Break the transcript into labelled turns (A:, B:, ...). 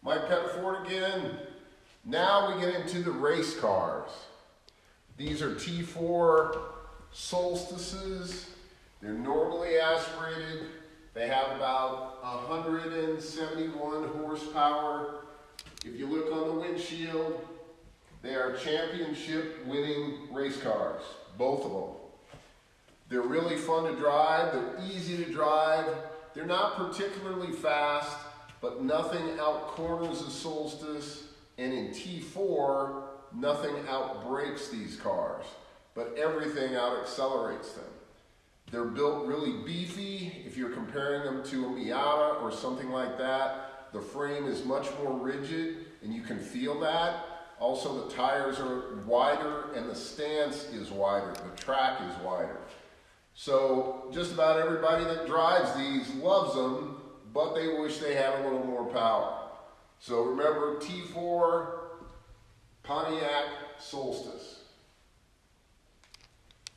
A: Mike Pettiford again. Now we get into the race cars. These are T4 Solstices. They're normally aspirated. They have about 171 horsepower. If you look on the windshield, they are championship winning race cars, both of them. They're really fun to drive. They're easy to drive. They're not particularly fast, but nothing outcorners a Solstice, and in T4, nothing outbrakes these cars, but everything out accelerates them. They're built really beefy. If you're comparing them to a Miata or something like that, the frame is much more rigid, and you can feel that. Also, the tires are wider, and the stance is wider. The track is wider. So just about everybody that drives these loves them, but they wish they had a little more power. So remember, T4 Pontiac Solstice.